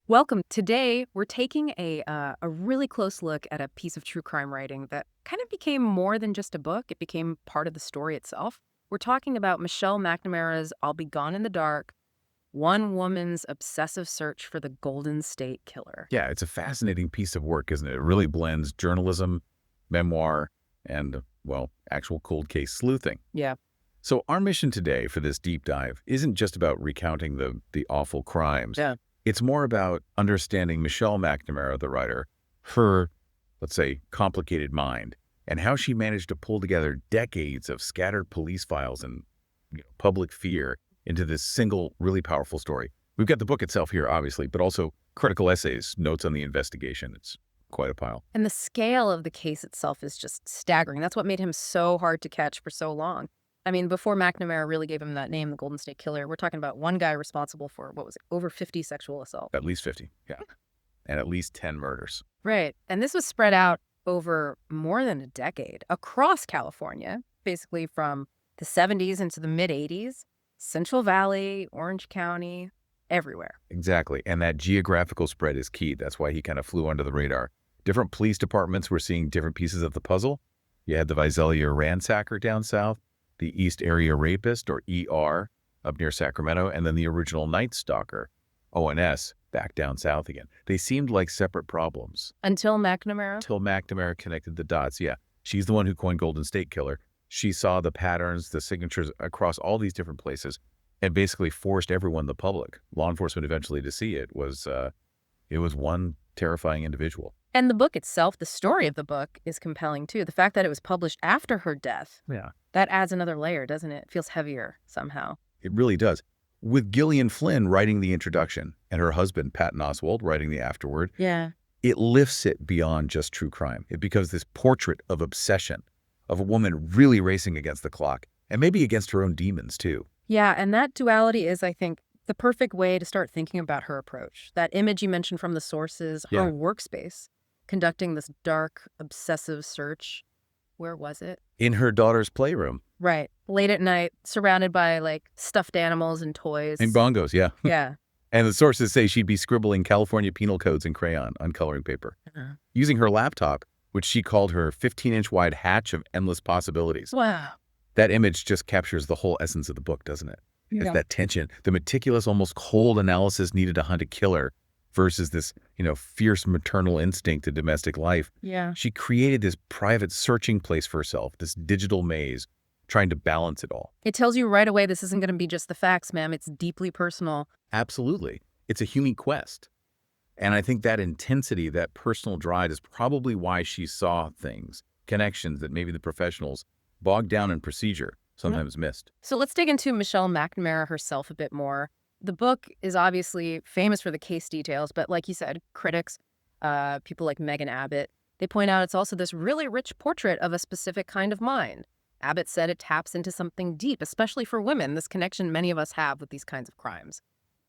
Welcome. Today, we're taking a really close look at a piece of true crime writing that kind of became more than just a book. It became part of the story itself. We're talking about Michelle McNamara's I'll Be Gone in the Dark, one woman's obsessive search for the Golden State Killer. Yeah, it's a fascinating piece of work, isn't it? It really blends journalism, memoir, and, well, actual cold case sleuthing. Yeah. So our mission today for this deep dive isn't just about recounting the awful crimes. Yeah. It's more about understanding Michelle McNamara, the writer, her, let's say, complicated mind, and how she managed to pull together decades of scattered police files and public fear into this single, really powerful story. We've got the book itself here, obviously, but also critical essays, notes on the investigation. It's quite a pile. And the scale of the case itself is just staggering. That's what made him so hard to catch for so long. I mean, before McNamara really gave him that name, the Golden State Killer, we're talking about one guy responsible for, what was it, over 50 sexual assaults. At least 50, yeah. And at least 10 murders. Right. And this was spread out over more than a decade across California, basically from the 70s into the mid-80s, Central Valley, Orange County, everywhere. Exactly. And that geographical spread is key. That's why he kind of flew under the radar. Different police departments were seeing different pieces of the puzzle. You had the Visalia ransacker down south, the East Area Rapist, or ER, up near Sacramento, and then the original Night Stalker, ONS, back down south again. They seemed like separate problems. Until McNamara? Until McNamara connected the dots, yeah. She's the one who coined Golden State Killer. She saw the patterns, the signatures across all these different places, and basically forced everyone, the public, law enforcement eventually, to see it was one terrifying individual. And the book itself, the story of the book, is compelling, too. The fact that it was published after her death, Yeah. that adds another layer, doesn't it? It feels heavier somehow. It really does. With Gillian Flynn writing the introduction and her husband, Patton Oswalt, writing the afterword, Yeah. it lifts it beyond just true crime. It becomes this portrait of obsession, of a woman really racing against the clock, and maybe against her own demons, too. Yeah, and that duality is, I think, the perfect way to start thinking about her approach. That image you mentioned from the sources, her Yeah. workspace, conducting this dark, obsessive search. Where was it? In her daughter's playroom. Right. Late at night, surrounded by, like, stuffed animals and toys. And bongos, yeah. Yeah. And the sources say she'd be scribbling California penal codes in crayon on coloring paper. Uh-huh. Using her laptop, which she called her 15-inch wide hatch of endless possibilities. Wow. That image just captures the whole essence of the book, doesn't it? Yeah. It's that tension, the meticulous, almost cold analysis needed to hunt a killer versus this, fierce maternal instinct to domestic life. Yeah. She created this private searching place for herself, this digital maze, trying to balance it all. It tells you right away this isn't going to be just the facts, ma'am. It's deeply personal. Absolutely. It's a human quest. And I think that intensity, that personal drive is probably why she saw things, connections that maybe the professionals bogged down in procedure sometimes missed. So let's dig into Michelle McNamara herself a bit more. The book is obviously famous for the case details, but like you said, critics, people like Megan Abbott, they point out it's also this really rich portrait of a specific kind of mind. Abbott said it taps into something deep, especially for women, this connection many of us have with these kinds of crimes.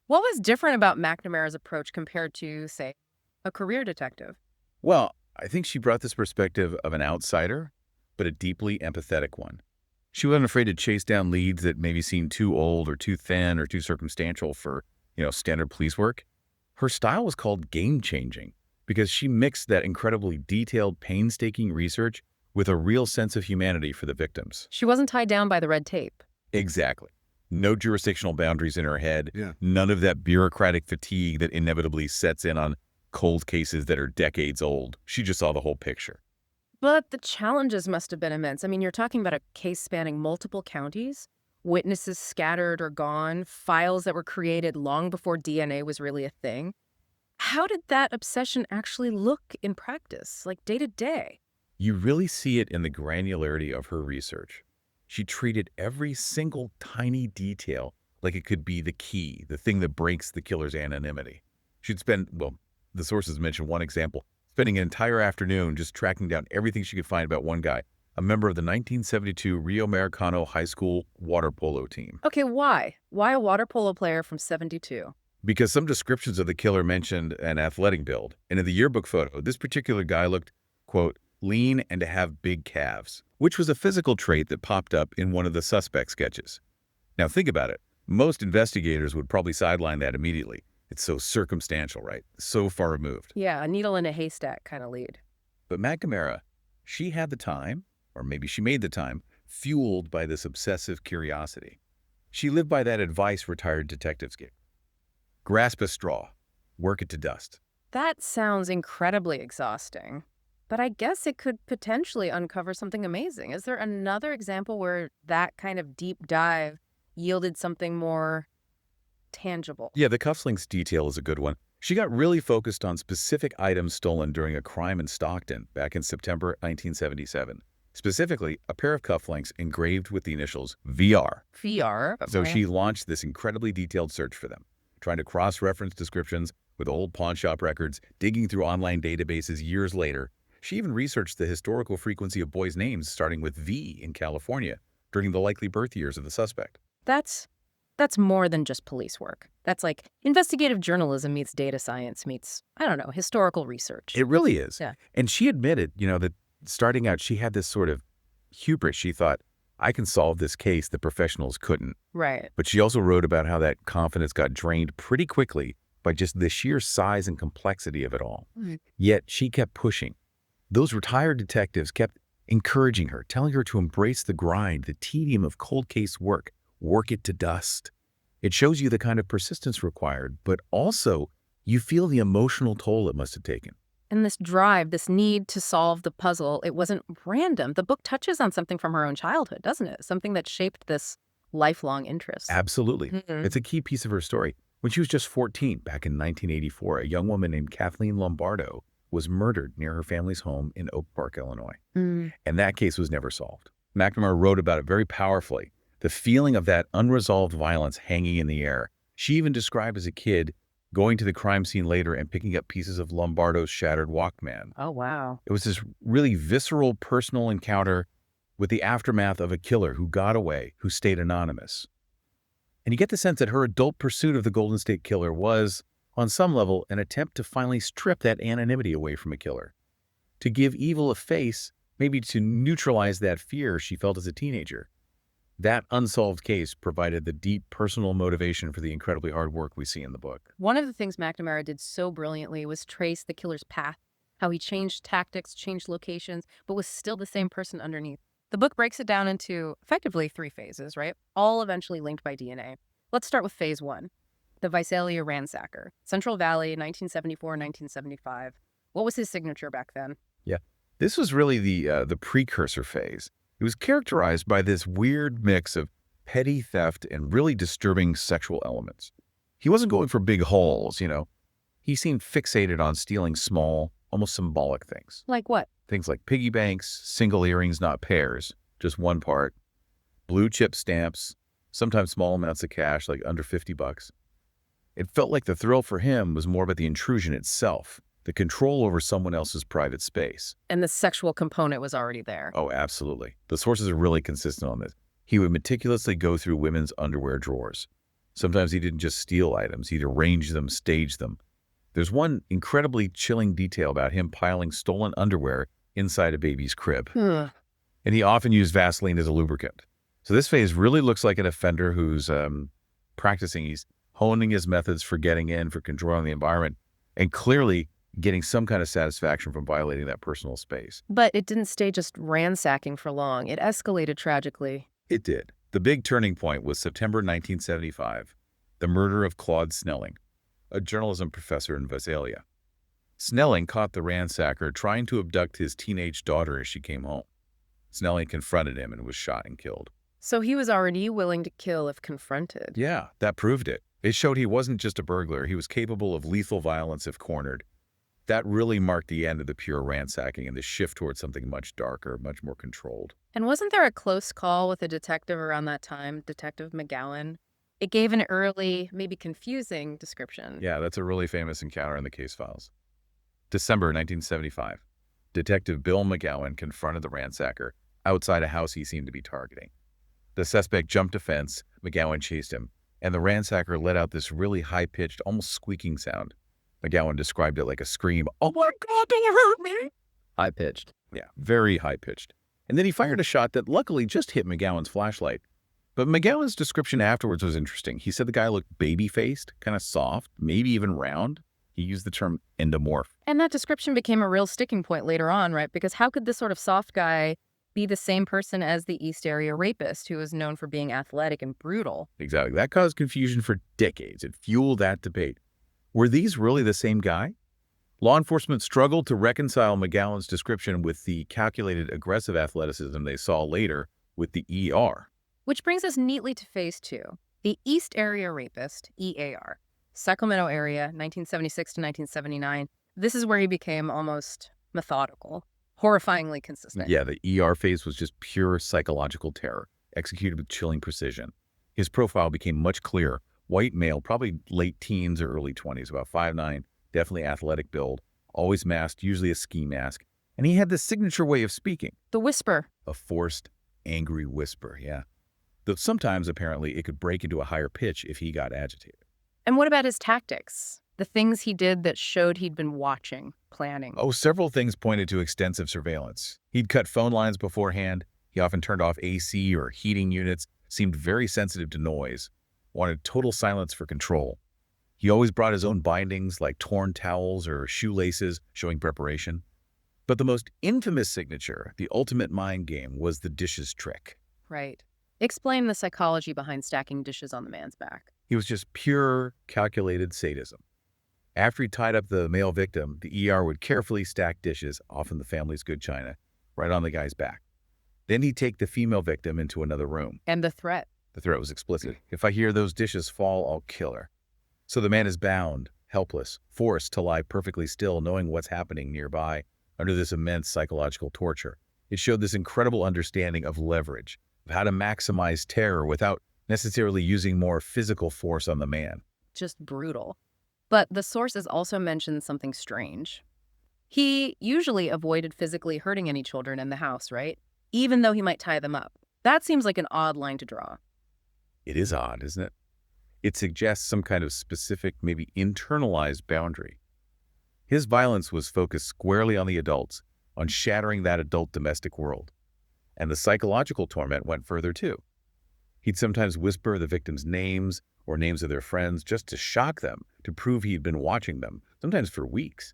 What was different about McNamara's approach compared to, say, a career detective? Well, I think she brought this perspective of an outsider, but a deeply empathetic one. She wasn't afraid to chase down leads that maybe seemed too old or too thin or too circumstantial for, standard police work. Her style was called game-changing because she mixed that incredibly detailed, painstaking research with a real sense of humanity for the victims. She wasn't tied down by the red tape. Exactly. No jurisdictional boundaries in her head. Yeah. None of that bureaucratic fatigue that inevitably sets in on cold cases that are decades old. She just saw the whole picture. But the challenges must have been immense. I mean, you're talking about a case spanning multiple counties, witnesses scattered or gone, files that were created long before DNA was really a thing. How did that obsession actually look in practice, like day to day? You really see it in the granularity of her research. She treated every single tiny detail like it could be the key, the thing that breaks the killer's anonymity. She'd spend, the sources mention one example, spending an entire afternoon just tracking down everything she could find about one guy, a member of the 1972 Rio Americano High School water polo team. Okay, why? Why a water polo player from 72? Because some descriptions of the killer mentioned an athletic build, and in the yearbook photo, this particular guy looked, quote, lean and to have big calves, which was a physical trait that popped up in one of the suspect sketches. Now think about it. Most investigators would probably sideline that immediately. It's so circumstantial, right? So far removed. Yeah, a needle in a haystack kind of lead. But McNamara, she had the time, or maybe she made the time, fueled by this obsessive curiosity. She lived by that advice retired detectives give. Grasp a straw, work it to dust. That sounds incredibly exhausting, but I guess it could potentially uncover something amazing. Is there another example where that kind of deep dive yielded something more tangible? Yeah, the cufflinks detail is a good one. She got really focused on specific items stolen during a crime in Stockton back in September 1977. Specifically, a pair of cufflinks engraved with the initials VR. VR? So Okay. she launched this incredibly detailed search for them, trying to cross-reference descriptions with old pawnshop records, digging through online databases years later. She even researched the historical frequency of boys' names starting with V in California during the likely birth years of the suspect. That's that's more than just police work. That's like investigative journalism meets data science meets, I don't know, historical research. It really is. Yeah. And she admitted, that starting out, she had this sort of hubris. She thought, I can solve this case the professionals couldn't. Right. But she also wrote about how that confidence got drained pretty quickly by just the sheer size and complexity of it all. Mm. Yet she kept pushing. Those retired detectives kept encouraging her, telling her to embrace the grind, the tedium of cold case work it to dust. It shows you the kind of persistence required, but also you feel the emotional toll it must have taken. And this drive, this need to solve the puzzle, it wasn't random. The book touches on something from her own childhood, doesn't it? Something that shaped this lifelong interest. Absolutely. Mhm. It's a key piece of her story. When she was just 14, back in 1984, a young woman named Kathleen Lombardo was murdered near her family's home in Oak Park, Illinois. Mm. And that case was never solved. McNamara wrote about it very powerfully, the feeling of that unresolved violence hanging in the air. She even described as a kid going to the crime scene later and picking up pieces of Lombardo's shattered Walkman. Oh, wow. It was this really visceral personal encounter with the aftermath of a killer who got away, who stayed anonymous. And you get the sense that her adult pursuit of the Golden State Killer was, on some level, an attempt to finally strip that anonymity away from a killer, to give evil a face, maybe to neutralize that fear she felt as a teenager. That unsolved case provided the deep personal motivation for the incredibly hard work we see in the book. One of the things McNamara did so brilliantly was trace the killer's path, how he changed tactics, changed locations, but was still the same person underneath. The book breaks it down into effectively 3 phases, right? All eventually linked by DNA. Let's start with phase 1, the Visalia ransacker, Central Valley, 1974, 1975. What was his signature back then? Yeah, this was really the precursor phase. It was characterized by this weird mix of petty theft and really disturbing sexual elements. He wasn't going for big hauls. He seemed fixated on stealing small, almost symbolic things. Like what? Things like piggy banks, single earrings, not pairs, just one part, blue chip stamps, sometimes small amounts of cash, like under $50. It felt like the thrill for him was more about the intrusion itself, the control over someone else's private space. And the sexual component was already there. Oh, absolutely. The sources are really consistent on this. He would meticulously go through women's underwear drawers. Sometimes he didn't just steal items, he'd arrange them, stage them. There's one incredibly chilling detail about him piling stolen underwear inside a baby's crib. Ugh. And he often used Vaseline as a lubricant. So this phase really looks like an offender who's practicing. He's honing his methods for getting in, for controlling the environment, and clearly getting some kind of satisfaction from violating that personal space. But it didn't stay just ransacking for long. It escalated tragically. It did. The big turning point was September 1975, the murder of Claude Snelling, a journalism professor in Visalia. Snelling caught the ransacker trying to abduct his teenage daughter as she came home. Snelling confronted him and was shot and killed. So he was already willing to kill if confronted. Yeah, that proved it. It showed he wasn't just a burglar. He was capable of lethal violence if cornered. That really marked the end of the pure ransacking and the shift towards something much darker, much more controlled. And wasn't there a close call with a detective around that time, Detective McGowan? It gave an early, maybe confusing description. Yeah, that's a really famous encounter in the case files. December 1975. Detective Bill McGowan confronted the ransacker outside a house he seemed to be targeting. The suspect jumped a fence, McGowan chased him, and the ransacker let out this really high-pitched, almost squeaking sound. McGowan described it like a scream, "Oh my God, don't hurt me!" High-pitched. Yeah, very high-pitched. And then he fired a shot that luckily just hit McGowan's flashlight. But McGowan's description afterwards was interesting. He said the guy looked baby-faced, kind of soft, maybe even round. He used the term endomorph. And that description became a real sticking point later on, right? Because how could this sort of soft guy be the same person as the East Area rapist who was known for being athletic and brutal? Exactly. That caused confusion for decades. It fueled that debate. Were these really the same guy? Law enforcement struggled to reconcile McGowan's description with the calculated aggressive athleticism they saw later with the ER. Which brings us neatly to phase two, the East Area Rapist, EAR. Sacramento area, 1976 to 1979. This is where he became almost methodical, horrifyingly consistent. Yeah, the ER phase was just pure psychological terror, executed with chilling precision. His profile became much clearer. White male, probably late teens or early 20s, about 5'9", definitely athletic build, always masked, usually a ski mask. And he had this signature way of speaking. The whisper. A forced, angry whisper, yeah. Though sometimes, apparently, it could break into a higher pitch if he got agitated. And what about his tactics? The things he did that showed he'd been watching, planning. Oh, several things pointed to extensive surveillance. He'd cut phone lines beforehand. He often turned off AC or heating units, seemed very sensitive to noise, wanted total silence for control. He always brought his own bindings, like torn towels or shoelaces, showing preparation. But the most infamous signature, the ultimate mind game, was the dishes trick. Right. Explain the psychology behind stacking dishes on the man's back. He was just pure, calculated sadism. After he tied up the male victim, the ER would carefully stack dishes, often the family's good china, right on the guy's back. Then he'd take the female victim into another room. And the threat. The threat was explicit. If I hear those dishes fall, I'll kill her. So the man is bound, helpless, forced to lie perfectly still, knowing what's happening nearby under this immense psychological torture. It showed this incredible understanding of leverage, of how to maximize terror without necessarily using more physical force on the man. Just brutal. But the sources also mentioned something strange. He usually avoided physically hurting any children in the house, right? Even though he might tie them up. That seems like an odd line to draw. It is odd, isn't it? It suggests some kind of specific, maybe internalized boundary. His violence was focused squarely on the adults, on shattering that adult domestic world. And the psychological torment went further too. He'd sometimes whisper the victims' names or names of their friends just to shock them, to prove he'd been watching them, sometimes for weeks.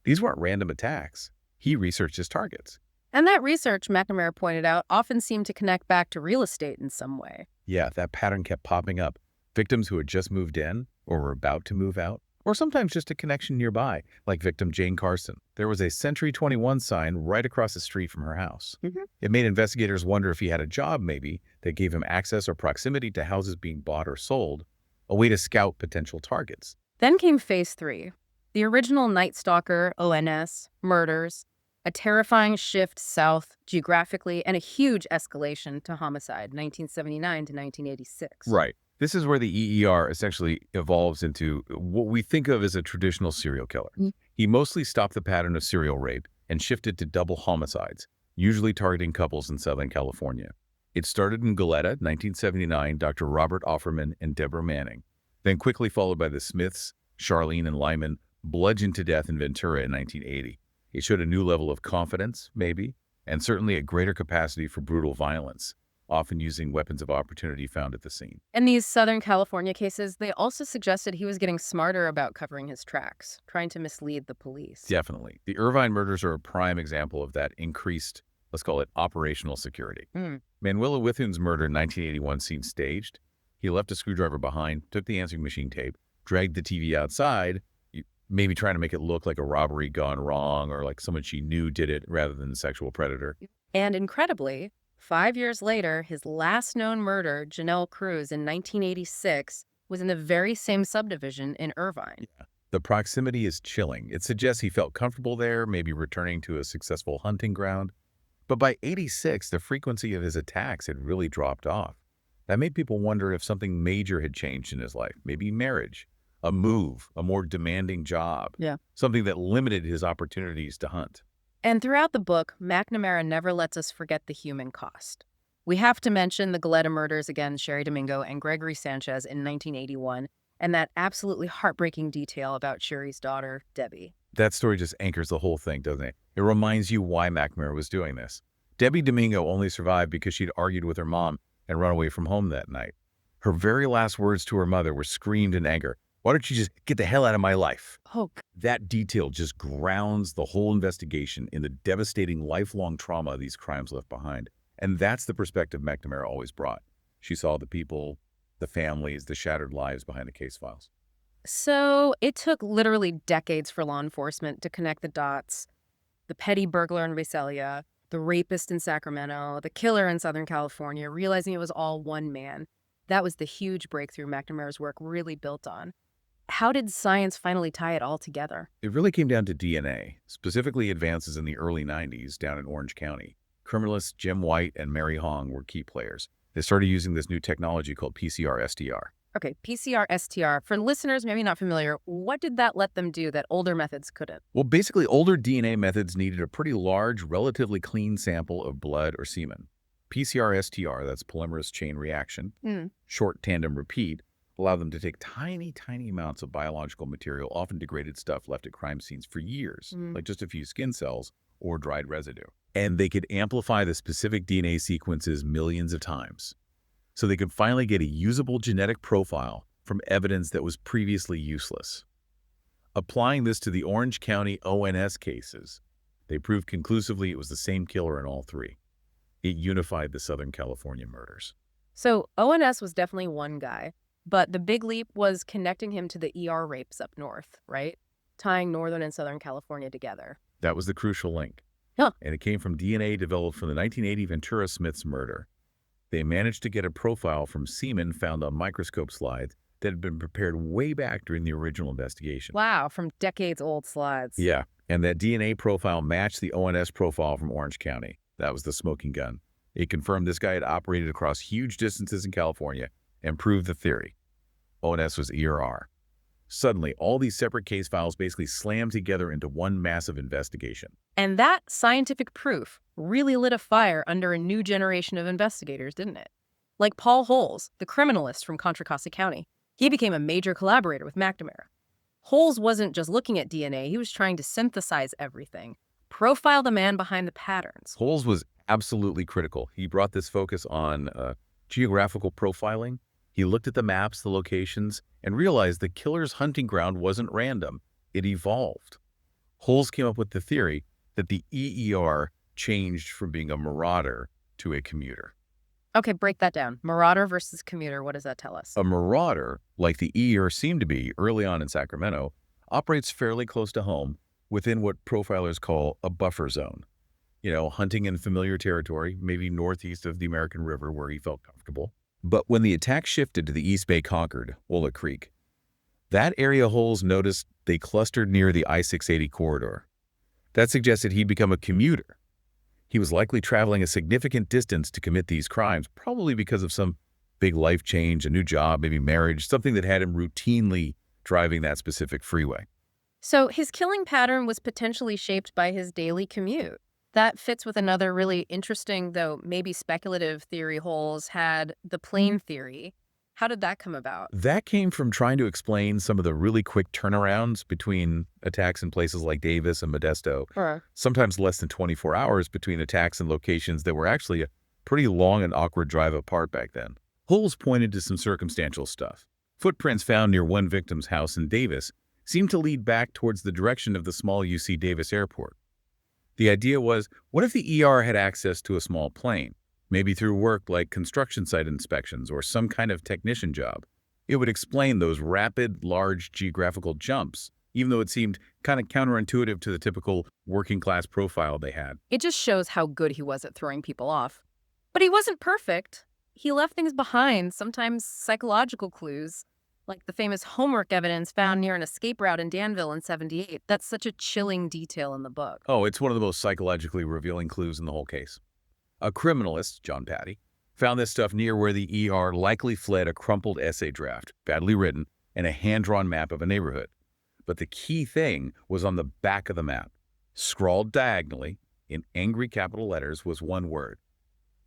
These weren't random attacks. He researched his targets. And that research, McNamara pointed out, often seemed to connect back to real estate in some way. Yeah, that pattern kept popping up. Victims who had just moved in or were about to move out, or sometimes just a connection nearby, like victim Jane Carson. There was a Century 21 sign right across the street from her house. It made investigators wonder if he had a job, maybe, that gave him access or proximity to houses being bought or sold, a way to scout potential targets. Then came phase three, the original Night Stalker, ONS, murders, a terrifying shift south geographically, and a huge escalation to homicide, 1979 to 1986. Right. This is where the EER essentially evolves into what we think of as a traditional serial killer. He mostly stopped the pattern of serial rape and shifted to double homicides, usually targeting couples in Southern California. It started in Goleta, 1979, Dr. Robert Offerman and Deborah Manning, then quickly followed by the Smiths, Charlene and Lyman, bludgeoned to death in Ventura in 1980. It showed a new level of confidence, maybe, and certainly a greater capacity for brutal violence, often using weapons of opportunity found at the scene. In these Southern California cases, they also suggested he was getting smarter about covering his tracks, trying to mislead the police. Definitely. The Irvine murders are a prime example of that increased, let's call it, operational security. Manuela Withoon's murder in 1981 seemed staged. He left a screwdriver behind, took the answering machine tape, dragged the TV outside, maybe trying to make it look like a robbery gone wrong or like someone she knew did it rather than a sexual predator. And incredibly, 5 years later, his last known murder, Janelle Cruz, in 1986, was in the very same subdivision in Irvine. Yeah. The proximity is chilling. It suggests he felt comfortable there, maybe returning to a successful hunting ground. But by 86, the frequency of his attacks had really dropped off. That made people wonder if something major had changed in his life, maybe marriage, a move, a more demanding job, something that limited his opportunities to hunt. And throughout the book, McNamara never lets us forget the human cost. We have to mention the Goleta murders again, Sherry Domingo and Gregory Sanchez in 1981, and that absolutely heartbreaking detail about Sherry's daughter, Debbie. That story just anchors the whole thing, doesn't it? It reminds you why McNamara was doing this. Debbie Domingo only survived because she'd argued with her mom and run away from home that night. Her very last words to her mother were screamed in anger. "Why don't you just get the hell out of my life?" Oh, That detail just grounds the whole investigation in the devastating lifelong trauma these crimes left behind. And that's the perspective McNamara always brought. She saw the people, the families, the shattered lives behind the case files. so it took literally decades for law enforcement to connect the dots. The petty burglar in Visalia, the rapist in Sacramento, the killer in Southern California, realizing it was all one man. That was the huge breakthrough McNamara's work really built on. How did science finally tie it all together? It really came down to DNA, specifically advances in the early 90s down in Orange County. Criminalists Jim White and Mary Hong were key players. They started using this new technology called PCR-STR. Okay, PCR STR. For listeners maybe not familiar, what did that let them do that older methods couldn't? Well, basically, older DNA methods needed a pretty large, relatively clean sample of blood or semen. PCR-STR, that's polymerase chain reaction, Hmm. short tandem repeat, allow them to take tiny, tiny amounts of biological material, often degraded stuff left at crime scenes for years, Mm. like just a few skin cells or dried residue. And they could amplify the specific DNA sequences millions of times. So they could finally get a usable genetic profile from evidence that was previously useless. Applying this to the Orange County ONS cases, they proved conclusively it was the same killer in all three. It unified the Southern California murders. So ONS was definitely one guy, but the big leap was connecting him to the ER rapes up north, right? Tying Northern and Southern California together. That was the crucial link. Huh. And it came from DNA developed from the 1980 Ventura Smith's murder. They managed to get a profile from semen found on microscope slides that had been prepared way back during the original investigation. Wow, from decades old slides. Yeah, and that DNA profile matched the ONS profile from Orange County. That was the smoking gun. It confirmed this guy had operated across huge distances in California and proved the theory. ONS was ERR. Suddenly, all these separate case files basically slammed together into one massive investigation. And that scientific proof really lit a fire under a new generation of investigators, didn't it? Like Paul Holes, the criminalist from Contra Costa County. He became a major collaborator with McNamara. Holes wasn't just looking at DNA, he was trying to synthesize everything, profile the man behind the patterns. Holes was absolutely critical. He brought this focus on geographical profiling. He looked at the maps, the locations, and realized the killer's hunting ground wasn't random. It evolved. Holes came up with the theory that the EER changed from being a marauder to a commuter. Okay, break that down. Marauder versus commuter, what does that tell us? A marauder, like the EER seemed to be early on in Sacramento, operates fairly close to home within what profilers call a buffer zone. Hunting in familiar territory, maybe northeast of the American River where he felt comfortable. But when the attack shifted to the East Bay Concord, Wola Creek, that area Holes noticed they clustered near the I-680 corridor. That suggested he'd become a commuter. He was likely traveling a significant distance to commit these crimes, probably because of some big life change, a new job, maybe marriage, something that had him routinely driving that specific freeway. So his killing pattern was potentially shaped by his daily commute. That fits with another really interesting, though maybe speculative theory Holes had, the plane theory. How did that come about? That came from trying to explain some of the really quick turnarounds between attacks in places like Davis and Modesto, Sure. sometimes less than 24 hours between attacks in locations that were actually a pretty long and awkward drive apart back then. Holes pointed to some circumstantial stuff. Footprints found near one victim's house in Davis seemed to lead back towards the direction of the small UC Davis airport. The idea was, what if the ER had access to a small plane? Maybe through work like construction site inspections or some kind of technician job. It would explain those rapid, large geographical jumps, even though it seemed kind of counterintuitive to the typical working-class profile they had. It just shows how good he was at throwing people off. But he wasn't perfect. He left things behind, sometimes psychological clues, like the famous homework evidence found near an escape route in Danville in '78. That's such a chilling detail in the book. Oh, it's one of the most psychologically revealing clues in the whole case. A criminalist, John Patty, found this stuff near where the ER likely fled a crumpled essay draft, badly written, and a hand-drawn map of a neighborhood. But the key thing was on the back of the map. Scrawled diagonally, in angry capital letters, was one word: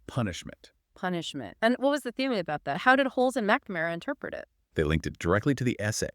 punishment. Punishment. And what was the theory about that? How did Holes and McNamara interpret it? They linked it directly to the essay.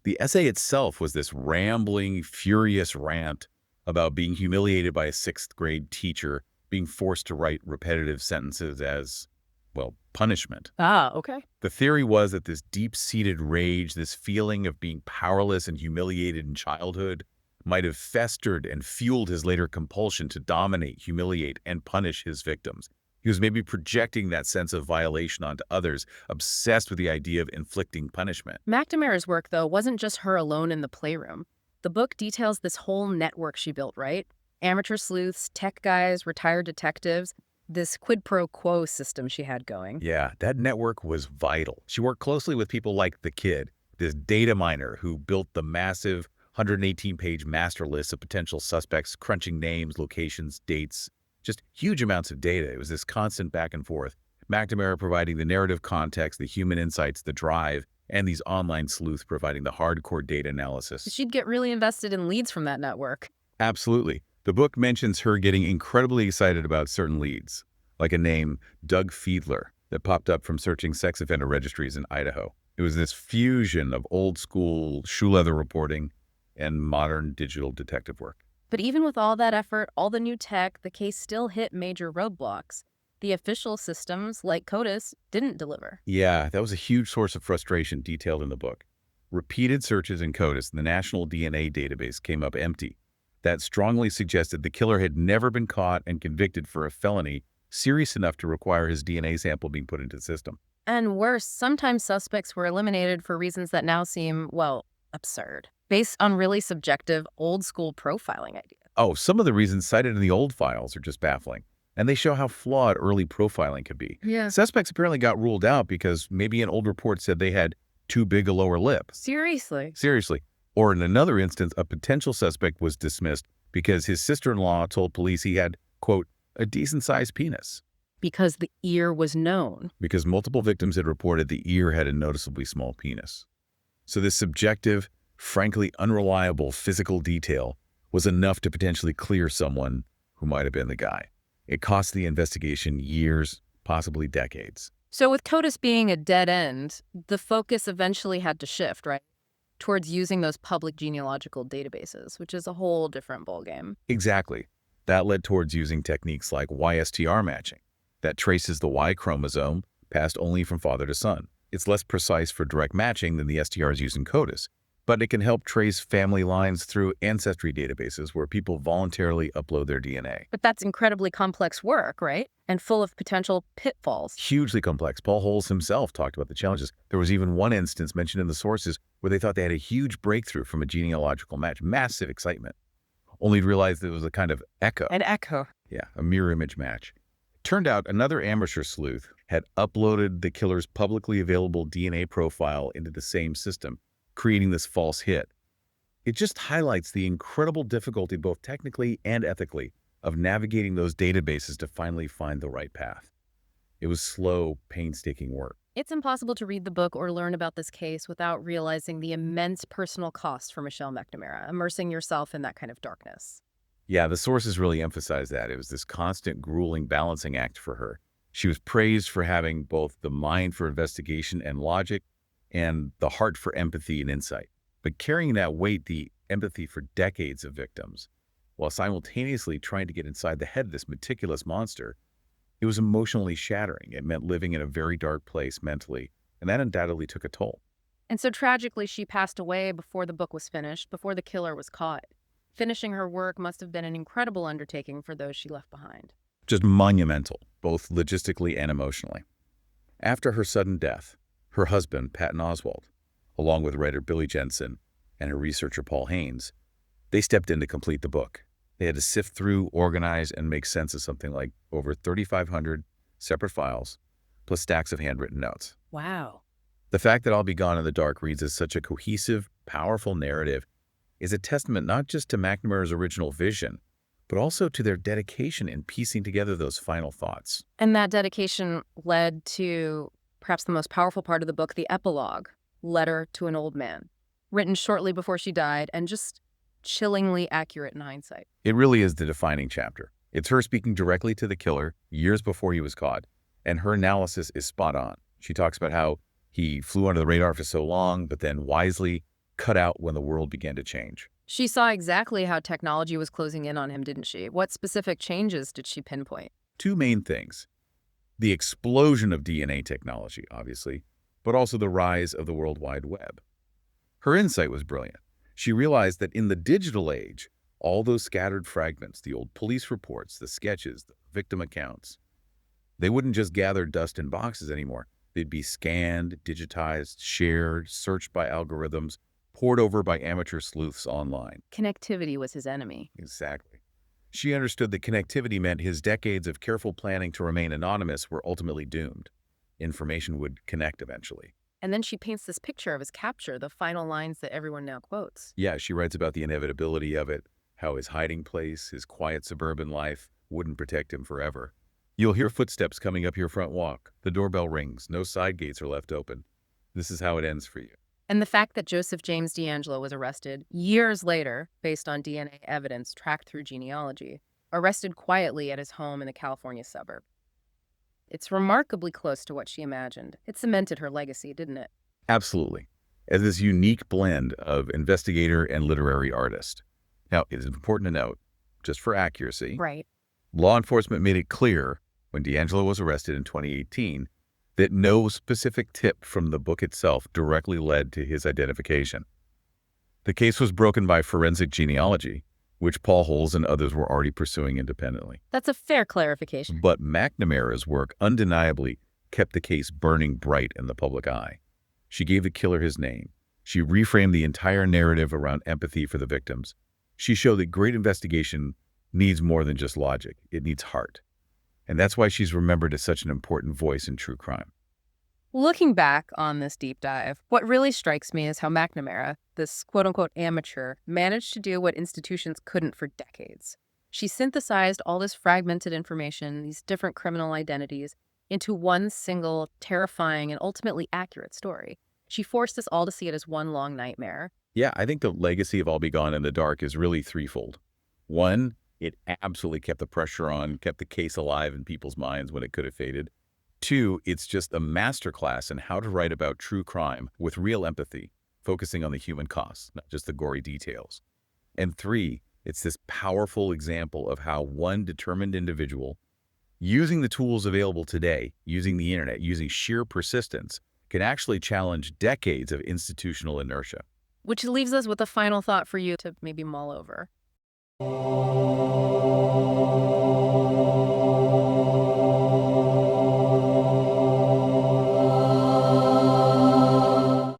The essay itself was this rambling, furious rant about being humiliated by a sixth-grade teacher, being forced to write repetitive sentences as well, punishment. Ah, okay. The theory was that this deep-seated rage, this feeling of being powerless and humiliated in childhood, might have festered and fueled his later compulsion to dominate, humiliate, and punish his victims. He was maybe projecting that sense of violation onto others, obsessed with the idea of inflicting punishment. McNamara's work, though, wasn't just her alone in the playroom. The book details this whole network she built, right? Amateur sleuths, tech guys, retired detectives, this quid pro quo system she had going. Yeah, that network was vital. She worked closely with people like the Kid, this data miner who built the massive 118-page master list of potential suspects, crunching names, locations, dates, just huge amounts of data. It was this constant back and forth. McNamara providing the narrative context, the human insights, the drive, and these online sleuths providing the hardcore data analysis. She'd get really invested in leads from that network. Absolutely. The book mentions her getting incredibly excited about certain leads, like a name, Doug Fiedler, that popped up from searching sex offender registries in Idaho. It was this fusion of old school shoe leather reporting and modern digital detective work. But even with all that effort, all the new tech, the case still hit major roadblocks. The official systems, like CODIS, didn't deliver. Yeah, that was a huge source of frustration detailed in the book. Repeated searches in CODIS, the national DNA database, came up empty. That strongly suggested the killer had never been caught and convicted for a felony serious enough to require his DNA sample being put into the system. And worse, sometimes suspects were eliminated for reasons that now seem, well, absurd, based on really subjective, old-school profiling ideas. Oh, some of the reasons cited in the old files are just baffling, and they show how flawed early profiling could be. Yeah. Suspects apparently got ruled out because maybe an old report said they had too big a lower lip. Seriously. Seriously. Or in another instance, a potential suspect was dismissed because his sister-in-law told police he had, quote, a decent-sized penis. Because the ear was known. Because multiple victims had reported the ear had a noticeably small penis. So this subjective, frankly unreliable physical detail was enough to potentially clear someone who might have been the guy. It cost the investigation years, possibly decades. So with CODIS being a dead end, the focus eventually had to shift, right? Towards using those public genealogical databases, which is a whole different ballgame. Exactly. That led towards using techniques like YSTR matching that traces the Y chromosome passed only from father to son. It's less precise for direct matching than the STRs used in CODIS, but it can help trace family lines through ancestry databases where people voluntarily upload their DNA. But that's incredibly complex work, right? And full of potential pitfalls. Hugely complex. Paul Holes himself talked about the challenges. There was even one instance mentioned in the sources where they thought they had a huge breakthrough from a genealogical match. Massive excitement. Only to realize that it was a kind of echo. An echo. Yeah, a mirror image match. Turned out another amateur sleuth had uploaded the killer's publicly available DNA profile into the same system, creating this false hit. It just highlights the incredible difficulty, both technically and ethically, of navigating those databases to finally find the right path. It was slow, painstaking work. It's impossible to read the book or learn about this case without realizing the immense personal cost for Michelle McNamara, immersing yourself in that kind of darkness. Yeah, the sources really emphasize that. It was this constant, grueling balancing act for her. She was praised for having both the mind for investigation and logic and the heart for empathy and insight. But carrying that weight, the empathy for decades of victims, while simultaneously trying to get inside the head of this meticulous monster, it was emotionally shattering. It meant living in a very dark place mentally, and that undoubtedly took a toll. And so tragically, she passed away before the book was finished, before the killer was caught. Finishing her work must have been an incredible undertaking for those she left behind. Just monumental, both logistically and emotionally. After her sudden death, her husband, Patton Oswalt, along with writer Billy Jensen and her researcher Paul Haynes, they stepped in to complete the book. They had to sift through, organize, and make sense of something like over 3,500 separate files, plus stacks of handwritten notes. Wow. The fact that I'll Be Gone in the Dark reads as such a cohesive, powerful narrative is a testament not just to McNamara's original vision, but also to their dedication in piecing together those final thoughts. And that dedication led to perhaps the most powerful part of the book, the epilogue, Letter to an Old Man, written shortly before she died and just chillingly accurate in hindsight. It really is the defining chapter. It's her speaking directly to the killer years before he was caught, and her analysis is spot on. She talks about how he flew under the radar for so long, but then wisely cut out when the world began to change. She saw exactly how technology was closing in on him, didn't she? What specific changes did she pinpoint? Two main things. The explosion of DNA technology, obviously, but also the rise of the World Wide Web. Her insight was brilliant. She realized that in the digital age, all those scattered fragments, the old police reports, the sketches, the victim accounts, they wouldn't just gather dust in boxes anymore. They'd be scanned, digitized, shared, searched by algorithms, poured over by amateur sleuths online. Connectivity was his enemy. Exactly. She understood that connectivity meant his decades of careful planning to remain anonymous were ultimately doomed. Information would connect eventually. And then she paints this picture of his capture, the final lines that everyone now quotes. Yeah, she writes about the inevitability of it, how his hiding place, his quiet suburban life, wouldn't protect him forever. You'll hear footsteps coming up your front walk. The doorbell rings. No side gates are left open. This is how it ends for you. And the fact that Joseph James DeAngelo was arrested years later, based on DNA evidence tracked through genealogy, arrested quietly at his home in a California suburb. It's remarkably close to what she imagined. It cemented her legacy, didn't it? Absolutely. As this unique blend of investigator and literary artist. Now, it is important to note, just for accuracy, Right. law enforcement made it clear when DeAngelo was arrested in 2018 that no specific tip from the book itself directly led to his identification. The case was broken by forensic genealogy, which Paul Holes and others were already pursuing independently. That's a fair clarification. But McNamara's work undeniably kept the case burning bright in the public eye. She gave the killer his name. She reframed the entire narrative around empathy for the victims. She showed that great investigation needs more than just logic. It needs heart. And that's why she's remembered as such an important voice in true crime. Looking back on this deep dive, what really strikes me is how McNamara, this quote-unquote amateur, managed to do what institutions couldn't for decades. She synthesized all this fragmented information, these different criminal identities, into one single, terrifying, and ultimately accurate story. She forced us all to see it as one long nightmare. Yeah, I think the legacy of All Be Gone in the Dark is really threefold. One, it absolutely kept the pressure on, kept the case alive in people's minds when it could have faded. Two, it's just a masterclass in how to write about true crime with real empathy, focusing on the human costs, not just the gory details. And three, it's this powerful example of how one determined individual, using the tools available today, using the internet, using sheer persistence, can actually challenge decades of institutional inertia. Which leaves us with a final thought for you to maybe mull over.